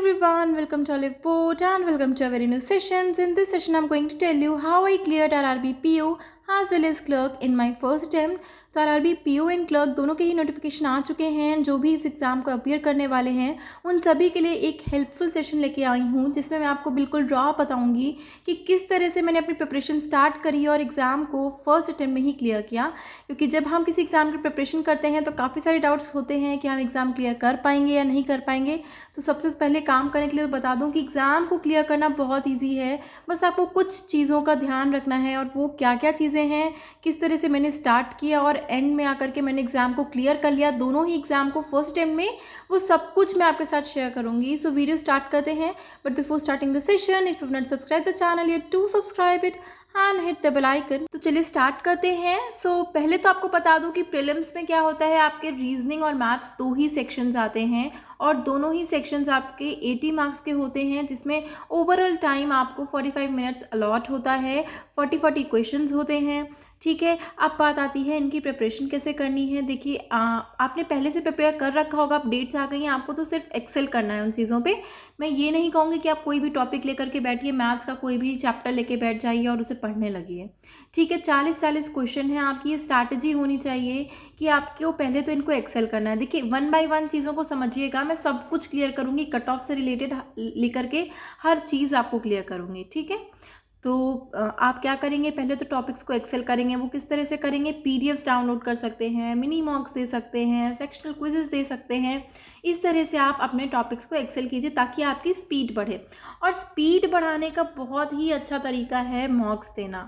everyone, welcome to Olive Boat and welcome to a very new sessions. In this session, I'm going to tell you how I cleared RRB PO as well as clerk in my first attempt. तो RRB PO and clerk दोनों के ही notification आ चुके हैं। जो भी इस exam को appear करने वाले हैं उन सभी के लिए एक हेल्पफुल सेशन लेके आई हूँ, जिसमें मैं आपको बिल्कुल रॉ बताऊँगी कि किस तरह से मैंने अपनी प्रिपरेशन स्टार्ट करी और एग्ज़ाम को फर्स्ट अटैम्प्ट में ही क्लियर किया। क्योंकि जब हम किसी एग्ज़ाम की प्रिपरेशन करते हैं तो काफ़ी सारे डाउट्स होते हैं कि हम एग्ज़ाम क्लियर कर पाएंगे या नहीं कर पाएंगे। तो सबसे पहले काम करने के लिए बता दूँ कि एग्ज़ाम को क्लियर करना बहुत ईजी है। बस आपको कुछ चीज़ों का ध्यान रखना है, और वो क्या क्या चीज़ें हैं, किस तरह से मैंने स्टार्ट किया और एंड में आकर के मैंने एग्ज़ाम को क्लियर कर लिया, दोनों ही एग्ज़ाम को फर्स्ट अटेम्प्ट में, वो सब कुछ मैं आपके साथ शेयर करूँगी। सो वीडियो स्टार्ट करते हैं। But before starting the session, if you not subscribe the channel yet, to subscribe it and hit the bell icon. तो चलिए स्टार्ट करते हैं। सो पहले तो आपको बता दूं कि प्रीलिम्स में क्या होता है, आपके रीजनिंग और मैथ्स दो ही सेक्शंस आते हैं, और दोनों ही सेक्शंस आपके 80 मार्क्स के होते हैं, जिसमें ओवरऑल टाइम आपको 45 मिनट्स अलॉट होता है। 40 क्वेश्चंस होते हैं। ठीक है, अब बात आती है इनकी प्रिपरेशन कैसे करनी है। देखिए, आपने पहले से प्रिपेयर कर रखा होगा, अपडेट्स आ गई हैं, आपको तो सिर्फ एक्सेल करना है उन चीज़ों पे। मैं ये नहीं कहूँगी कि आप कोई भी टॉपिक लेकर के बैठिए, मैथ्स का कोई भी चैप्टर लेके बैठ जाइए और उसे पढ़ने लगिए। ठीक है, 40 क्वेश्चन हैं। आपकी ये स्ट्रैटेजी होनी चाहिए कि आपको पहले तो इनको एक्सेल करना है। देखिए, 1 बाय 1 चीज़ों को समझिएगा। मैं सब कुछ क्लियर करूँगी, कट ऑफ से रिलेटेड लेकर के हर चीज़ आपको क्लियर करूँगी। ठीक है, तो आप क्या करेंगे, पहले तो टॉपिक्स को एक्सेल करेंगे। वो किस तरह से करेंगे, पीडीएफ्स डाउनलोड कर सकते हैं, मिनी मॉक्स दे सकते हैं, सेक्शनल क्विजेस दे सकते हैं। इस तरह से आप अपने टॉपिक्स को एक्सेल कीजिए ताकि आपकी स्पीड बढ़े। और स्पीड बढ़ाने का बहुत ही अच्छा तरीका है मॉक्स देना।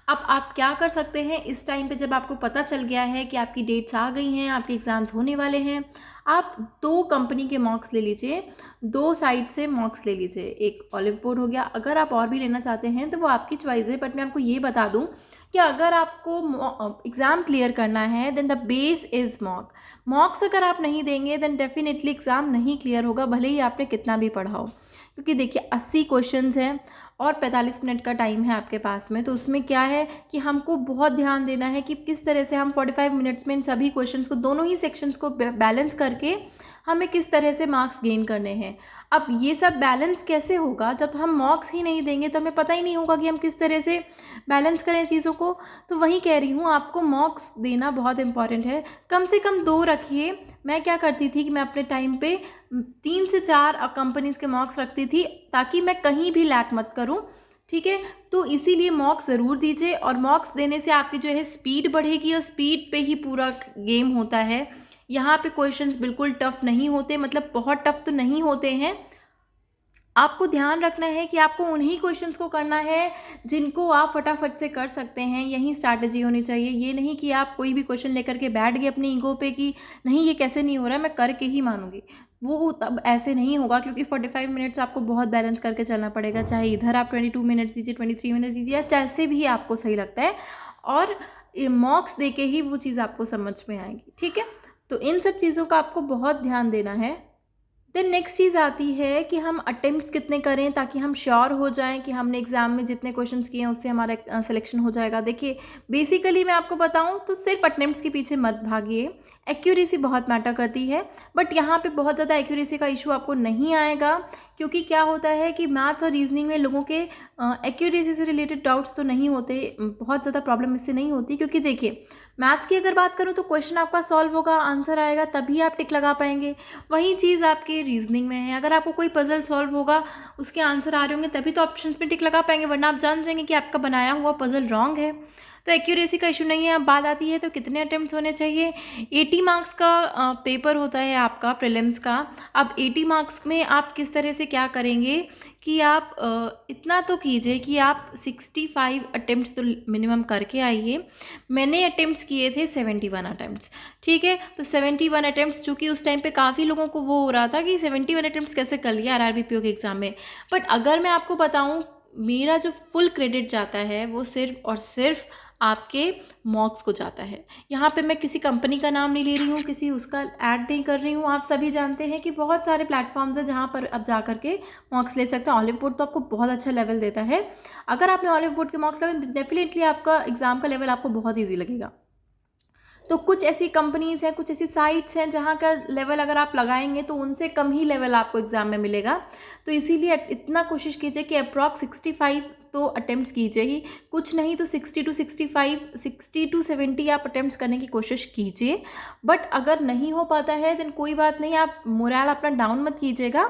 अब आप क्या कर सकते हैं, इस टाइम पे जब आपको पता चल गया है कि आपकी डेट्स आ गई हैं, आपके एग्ज़ाम्स होने वाले हैं, आप 2 कंपनी के मॉक्स ले लीजिए, 2 साइट से मॉक्स ले लीजिए। एक ऑलिव बोर्ड हो गया, अगर आप और भी लेना चाहते हैं तो वो आपकी चॉइस है। बट मैं आपको ये बता दूं कि अगर आपको एग्ज़ाम क्लियर करना है then the base is mocks अगर आप नहीं देंगे देन डेफिनेटली एग्ज़ाम नहीं क्लियर होगा, भले ही आपने कितना भी पढ़ा हो। क्योंकि देखिए 80 क्वेश्चंस हैं और 45 मिनट का टाइम है आपके पास में। तो उसमें क्या है कि हमको बहुत ध्यान देना है कि किस तरह से हम 45 मिनट्स में इन सभी क्वेश्चंस को, दोनों ही सेक्शंस को बैलेंस करके हमें किस तरह से मार्क्स गेन करने हैं। अब ये सब बैलेंस कैसे होगा, जब हम मॉक्स ही नहीं देंगे तो हमें पता ही नहीं होगा कि हम किस तरह से बैलेंस करें चीज़ों को। तो वही कह रही हूँ, आपको मॉक्स देना बहुत इंपॉर्टेंट है। कम से कम 2 रखिए। मैं क्या करती थी कि मैं अपने टाइम पे 3 से 4 कंपनीज़ के मॉक्स रखती थी ताकि मैं कहीं भी लैक मत करूँ। ठीक है, तो इसीलिए मॉक्स ज़रूर दीजिए, और मॉक्स देने से आपकी जो है स्पीड बढ़ेगी, और स्पीड पे ही पूरा गेम होता है। यहाँ पे क्वेश्चंस बिल्कुल टफ नहीं होते, मतलब बहुत टफ तो नहीं होते हैं। आपको ध्यान रखना है कि आपको उन्हीं क्वेश्चंस को करना है जिनको आप फटाफट से कर सकते हैं। यही स्ट्रैटेजी होनी चाहिए। ये नहीं कि आप कोई भी क्वेश्चन लेकर के बैठ गए अपनी ईगो पे कि नहीं ये कैसे नहीं हो रहा है, मैं करके ही मानूंगी। वो तब ऐसे नहीं होगा, क्योंकि 45 मिनट्स आपको बहुत बैलेंस करके चलना पड़ेगा। चाहे इधर आप 22 मिनट्स दीजिए, 23 मिनट्स दीजिए, या जैसे भी आपको सही लगता है, और मॉक्स दे के ही वो चीज़ आपको समझ में आएगी। ठीक है, तो इन सब चीज़ों का आपको बहुत ध्यान देना है। देन नेक्स्ट चीज़ आती है कि हम अटेम्प्ट्स कितने करें ताकि हम श्योर हो जाएं कि हमने एग्ज़ाम में जितने क्वेश्चंस किए हैं उससे हमारा सिलेक्शन हो जाएगा। देखिए, बेसिकली मैं आपको बताऊं तो सिर्फ अटेम्प्ट्स के पीछे मत भागिए, एक्यूरेसी बहुत मैटर करती है। बट यहाँ पे बहुत ज़्यादा एक्यूरेसी का इशू आपको नहीं आएगा, क्योंकि क्या होता है कि मैथ्स और रीजनिंग में लोगों के एक्यूरेसी से रिलेटेड डाउट्स तो नहीं होते, बहुत ज़्यादा प्रॉब्लम इससे नहीं होती। क्योंकि देखिए, मैथ्स की अगर बात करूँ तो क्वेश्चन आपका सॉल्व होगा, आंसर आएगा, तभी आप टिक लगा पाएंगे। वही चीज़ आपके रीजनिंग में है, अगर आपको कोई पजल सॉल्व होगा, उसके आंसर आ रहे होंगे, तभी तो ऑप्शंस में टिक लगा पाएंगे, वरना आप जान जाएंगे कि आपका बनाया हुआ पजल रॉन्ग है। तो एक्यूरेसी का इशू नहीं है। अब बात आती है तो कितने अटेम्प्ट्स होने चाहिए। 80 मार्क्स का पेपर होता है आपका प्रीलिम्स का। अब 80 मार्क्स में आप किस तरह से क्या करेंगे कि आप इतना तो कीजिए कि आप 65 अटेम्प्ट्स तो मिनिमम करके आइए। मैंने अटेम्प्ट्स किए थे 71 अटेम्प्ट्स। ठीक है, तो 71 अटेम्प्ट्स, चूँकि उस टाइम पे काफ़ी लोगों को वो हो रहा था कि 71 अटेम्प्ट्स कैसे कर लिया RRB PO के एग्ज़ाम में। बट अगर मैं आपको बताऊँ, मेरा जो फुल क्रेडिट जाता है वो सिर्फ और सिर्फ आपके मॉक्स को जाता है। यहाँ पे मैं किसी कंपनी का नाम नहीं ले रही हूँ, किसी उसका ऐड नहीं कर रही हूँ। आप सभी जानते हैं कि बहुत सारे प्लेटफॉर्म्स हैं जहाँ पर आप जा करके मॉक्स ले सकते हैं। ऑलिव बोर्ड तो आपको बहुत अच्छा लेवल देता है। अगर आपने ऑलिव बोर्ड के मॉक्स लगे, डेफिनेटली आपका एग्ज़ाम का लेवल आपको बहुत ईजी लगेगा। तो कुछ ऐसी कंपनीज़ हैं, कुछ ऐसी साइट्स हैं जहाँ का लेवल अगर आप लगाएंगे तो उनसे कम ही लेवल आपको एग्ज़ाम में मिलेगा। तो इसीलिए इतना कोशिश कीजिए कि अप्रॉक्स 65 तो अटेम्प्ट्स कीजिए ही, कुछ नहीं तो 60 टू 65, 60 टू 70 आप अटेम्प्ट्स करने की कोशिश कीजिए। बट अगर नहीं हो पाता है देन कोई बात नहीं, आप मोरल अपना डाउन मत कीजिएगा।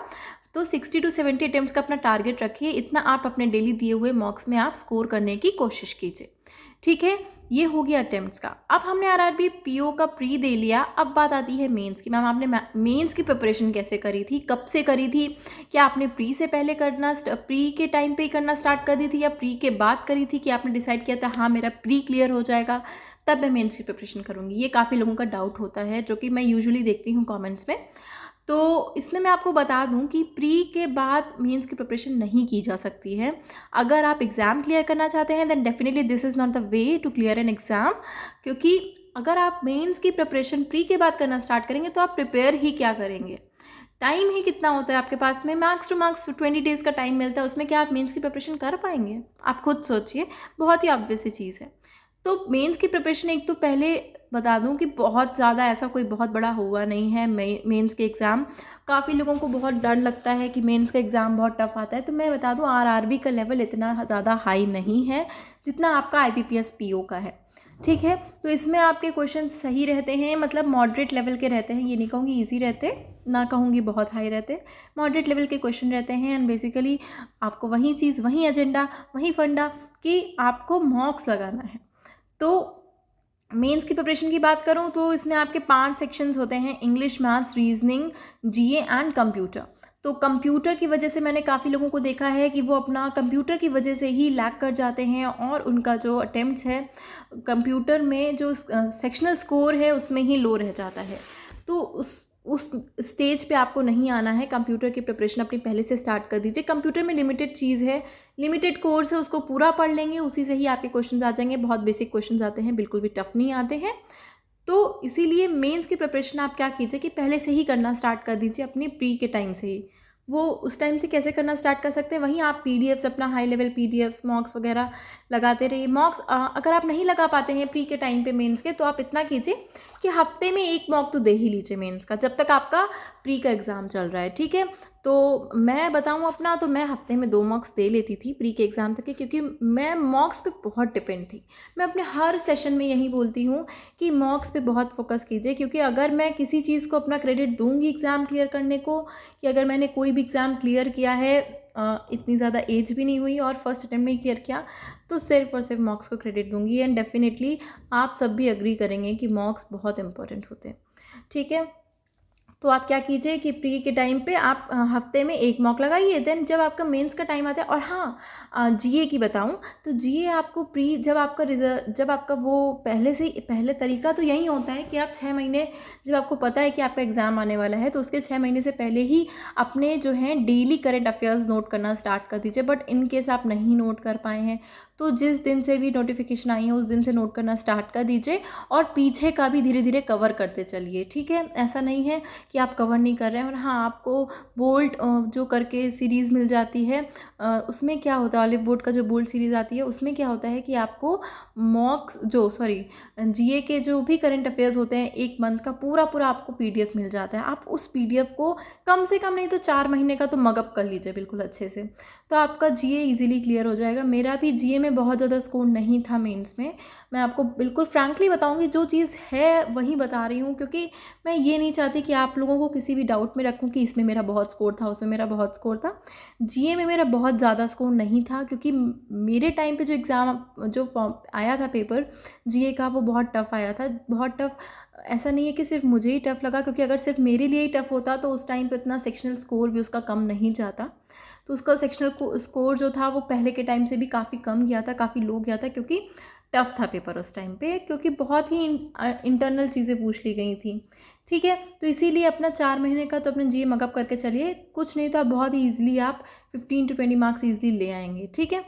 तो 60 टू 70 अटेम्प्ट्स का अपना टारगेट रखिए, इतना आप अपने डेली दिए हुए मॉक्स में आप स्कोर करने की कोशिश कीजिए। ठीक है, ये हो गया अटेम्प्ट्स का। अब हमने आरआरबी पीओ का प्री दे लिया, अब बात आती है मेंस की। मैम आपने मेंस की प्रिपरेशन कैसे करी थी, कब से करी थी? क्या आपने प्री से पहले करना, प्री के टाइम पे ही करना स्टार्ट कर दी थी, या प्री के बाद करी थी कि आपने डिसाइड किया था हाँ मेरा प्री क्लियर हो जाएगा तब मैं मेंस की प्रिपरेशन करूँगी? ये काफ़ी लोगों का डाउट होता है जो कि मैं यूजुअली देखती हूँ कॉमेंट्स में। तो इसमें मैं आपको बता दूं कि प्री के बाद मेंस की प्रिपरेशन नहीं की जा सकती है। अगर आप एग्ज़ाम क्लियर करना चाहते हैं then definitely this is not the way to clear an exam, क्योंकि अगर आप मेंस की प्रिपरेशन प्री के बाद करना स्टार्ट करेंगे तो आप प्रिपेयर ही क्या करेंगे? टाइम ही कितना होता है आपके पास में, मैक्स टू मैक्स 20 डेज़ का टाइम मिलता है, उसमें क्या आप मेंस की प्रिपरेशन कर पाएंगे? आप खुद सोचिए, बहुत ही ऑब्वियस सी चीज़ है। तो मेंस की प्रिपरेशन एक तो पहले बता दूं कि बहुत ज़्यादा ऐसा कोई बहुत बड़ा हुआ नहीं है मेंस के एग्ज़ाम। काफ़ी लोगों को बहुत डर लगता है कि मेंस का एग्ज़ाम बहुत टफ आता है, तो मैं बता दूं आरआरबी का लेवल इतना ज़्यादा हाई नहीं है जितना आपका आईबीपीएस पीओ का है। ठीक है, तो इसमें आपके क्वेश्चन सही रहते हैं, मतलब मॉडरेट लेवल के रहते हैं, ये नहीं कहूँगी ईजी रहते, ना कहूँगी बहुत हाई रहते, मॉडरेट लेवल के क्वेश्चन रहते हैं। एंड बेसिकली आपको वही चीज़, वही एजेंडा, वही फंडा कि आपको मॉक्स लगाना है। तो मेंस की प्रिपरेशन की बात करूं तो इसमें आपके 5 सेक्शंस होते हैं, English, maths, reasoning, GA and computer. तो कंप्यूटर की वजह से मैंने काफ़ी लोगों को देखा है कि वो अपना कंप्यूटर की वजह से ही लैग कर जाते हैं और उनका जो अटेम्प्ट्स है कंप्यूटर में जो सेक्शनल स्कोर है उसमें ही लो रह जाता है। तो उस स्टेज पे आपको नहीं आना है। कंप्यूटर की प्रिपरेशन अपनी पहले से स्टार्ट कर दीजिए। कंप्यूटर में लिमिटेड चीज़ है, लिमिटेड कोर्स है, उसको पूरा पढ़ लेंगे, उसी से ही आपके क्वेश्चंस आ जाएंगे। बहुत बेसिक क्वेश्चंस आते हैं, बिल्कुल भी टफ नहीं आते हैं। तो इसीलिए मेंस की प्रिपरेशन आप क्या कीजिए कि पहले से ही करना स्टार्ट कर दीजिए, अपनी प्री के टाइम से ही। वो उस टाइम से कैसे करना स्टार्ट कर सकते हैं, वहीं आप पीडीएफ्स, अपना हाई लेवल पीडीएफ्स, मॉक्स वगैरह लगाते रहिए। मॉक्स अगर आप नहीं लगा पाते हैं प्री के टाइम पे मेंस के, तो आप इतना कीजिए कि हफ्ते में एक मॉक तो दे ही लीजिए मेंस का, जब तक आपका प्री का एग्ज़ाम चल रहा है। ठीक है, तो मैं बताऊं अपना, तो मैं हफ्ते में 2 मॉक्स दे लेती थी प्री के एग्ज़ाम तक के, क्योंकि मैं मॉक्स पे बहुत डिपेंड थी। मैं अपने हर सेशन में यही बोलती हूँ कि मॉक्स पे बहुत फोकस कीजिए, क्योंकि अगर मैं किसी चीज़ को अपना क्रेडिट दूंगी एग्ज़ाम क्लियर करने को, कि अगर मैंने कोई भी एग्ज़ाम क्लियर किया है, इतनी ज़्यादा एज भी नहीं हुई और फर्स्ट अटेम्प्ट में ही क्लियर किया, तो सिर्फ और सिर्फ मॉक्स को क्रेडिट दूंगी। एंड डेफिनेटली आप सब भी अग्री करेंगे कि मॉक्स बहुत इंपॉर्टेंट होते हैं। ठीक है, तो आप क्या कीजिए कि प्री के टाइम पे आप हफ्ते में एक मॉक लगाइए। देन जब आपका मेंस का टाइम आता है, और हाँ जीए की बताऊं तो जीए आपको प्री, जब आपका वो पहले से पहले तरीका तो यही होता है कि आप 6 महीने, जब आपको पता है कि आपका एग्ज़ाम आने वाला है, तो उसके 6 महीने से पहले ही अपने जो हैं डेली करंट अफेयर्स नोट करना स्टार्ट कर दीजिए। बट इन केस आप नहीं नोट कर पाए हैं तो जिस दिन से भी नोटिफिकेशन आई है उस दिन से नोट करना स्टार्ट कर दीजिए, और पीछे का भी धीरे धीरे कवर करते चलिए। ठीक है, ऐसा नहीं है कि आप कवर नहीं कर रहे हैं। और हाँ, आपको बोल्ड जो करके सीरीज़ मिल जाती है, उसमें क्या होता है, ऑलिव बोर्ड का जो बोल्ड सीरीज़ आती है उसमें क्या होता है कि आपको जीए के जो भी करंट अफेयर्स होते हैं 1 मंथ का पूरा पूरा आपको पीडीएफ मिल जाता है। आप उस पीडीएफ को कम से कम नहीं तो 4 महीने का तो मगअप कर लीजिए बिल्कुल अच्छे से, तो आपका जीए ईजिली क्लियर हो जाएगा। मेरा भी जीए में बहुत ज़्यादा स्कोर नहीं था मेंस में, मैं आपको बिल्कुल फ्रैंकली बताऊंगी, जो चीज़ है वही बता रही हूँ, क्योंकि मैं ये नहीं चाहती कि आप लोगों को किसी भी डाउट में रखूँ कि इसमें मेरा बहुत स्कोर था, उसमें मेरा बहुत स्कोर था। जीए में मेरा बहुत ज़्यादा स्कोर नहीं था, क्योंकि मेरे टाइम पे जो एग्ज़ाम, जो फॉर्म आया था पेपर जीए का, वो बहुत टफ़ आया था, बहुत टफ़। ऐसा नहीं है कि सिर्फ मुझे ही टफ़ लगा, क्योंकि अगर सिर्फ मेरे लिए ही टफ़ होता तो उस टाइम पे इतना सेक्शनल स्कोर भी उसका कम नहीं जाता। तो उसका सेक्शनल स्कोर जो था वो पहले के टाइम से भी काफ़ी कम गया था, काफ़ी लो गया था, क्योंकि टफ़ था पेपर उस टाइम पे, क्योंकि बहुत ही इंटरनल चीज़ें पूछ ली गई थी। ठीक है, तो इसीलिए अपना 4 महीने का तो अपने जीए मगअप करके चलिए, कुछ नहीं तो आप बहुत ही ईजिली आप 15 to 20 मार्क्स ईजिली ले आएंगे। ठीक है।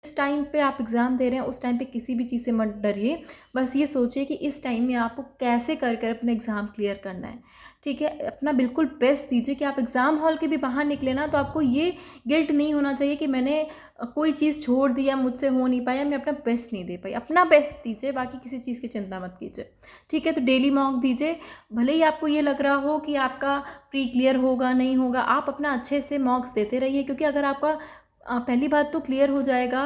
जिस टाइम पे आप एग्ज़ाम दे रहे हैं उस टाइम पे किसी भी चीज़ से मत डरिए। बस ये सोचिए कि इस टाइम में आपको कैसे कर कर अपना एग्ज़ाम क्लियर करना है, ठीक है? अपना बिल्कुल बेस्ट दीजिए कि आप एग्ज़ाम हॉल के भी बाहर निकले ना तो आपको ये गिल्ट नहीं होना चाहिए कि मैंने कोई चीज़ छोड़ दिया, मुझसे हो नहीं पाया, मैं अपना बेस्ट नहीं दे पाई। अपना बेस्ट दीजिए, बाकी किसी चीज़ की चिंता मत कीजिए, ठीक है? तो डेली मॉक दीजिए, भले ही आपको ये लग रहा हो कि आपका प्री क्लियर होगा, नहीं होगा, आप अपना अच्छे से मॉक्स देते रहिए, क्योंकि अगर आपका पहली बात तो क्लियर हो जाएगा,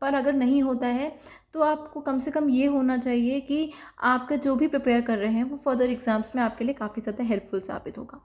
पर अगर नहीं होता है तो आपको कम से कम ये होना चाहिए कि आपका जो भी प्रिपेयर कर रहे हैं वो फर्दर एग्ज़ाम्स में आपके लिए काफ़ी ज़्यादा हेल्पफुल साबित होगा,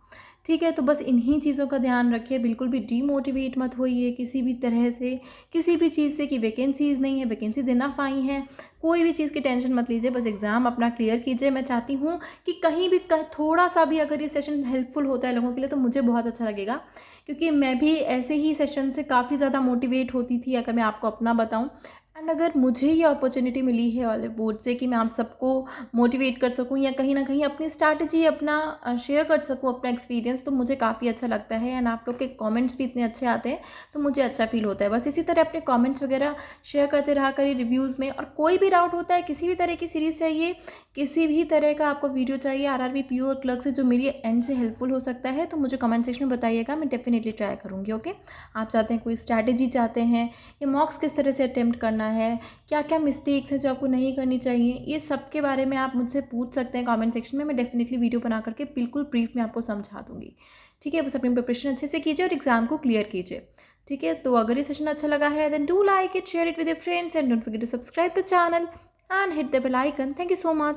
ठीक है? तो बस इन्हीं चीज़ों का ध्यान रखिए, बिल्कुल भी डीमोटिवेट मत होइए किसी भी तरह से, किसी भी चीज़ से कि वैकेंसीज़ नहीं है, वैकेंसीज़ इनफ आई हैं, कोई भी चीज़ की टेंशन मत लीजिए, बस एग्ज़ाम अपना क्लियर कीजिए। मैं चाहती हूँ कि कहीं भी थोड़ा सा भी अगर ये सेशन हेल्पफुल होता है लोगों के लिए तो मुझे बहुत अच्छा लगेगा, क्योंकि मैं भी ऐसे ही सेशन से काफ़ी ज़्यादा मोटिवेट होती थी, अगर मैं आपको अपना बताऊँ। एंड अगर मुझे ये अपॉर्चुनिटी मिली है ऑलिव बोर्ड से कि मैं आप सबको मोटिवेट कर सकूँ या कहीं ना कहीं अपनी स्ट्रैटेजी अपना शेयर कर सकूँ, अपना एक्सपीरियंस, तो मुझे काफ़ी अच्छा लगता है। एंड आप लोग के कमेंट्स भी इतने अच्छे आते हैं तो मुझे अच्छा फील होता है। बस इसी तरह अपने कमेंट्स वगैरह शेयर करते रहा करिए रिव्यूज़ में, और कोई भी डाउट होता है, किसी भी तरह की सीरीज़ चाहिए, किसी भी तरह का आपको वीडियो चाहिए आरआरबी पीओ और क्लर्क से जो मेरी एंड से हेल्पफुल हो सकता है, तो मुझे कमेंट सेक्शन में बताइएगा, मैं डेफिनेटली ट्राई करूँगी। ओके, आप चाहते हैं कोई स्ट्रैटेजी चाहते हैं, या मॉक्स किस तरह से अटेम्प्ट करना है, क्या क्या मिस्टेक्स हैं जो आपको नहीं करनी चाहिए, ये सब के बारे में आप मुझसे पूछ सकते हैं कमेंट सेक्शन में। मैं डेफिनेटली वीडियो बना करके बिल्कुल ब्रीफ में आपको समझा दूँगी, ठीक है? बस अपनी प्रिपरेशन अच्छे से कीजिए और एग्ज़ाम को क्लियर कीजिए, ठीक है? तो अगर ये सेशन अच्छा लगा है then do like it, share it with your friends and don't forget to subscribe the channel and hit the bell icon. Thank you so much.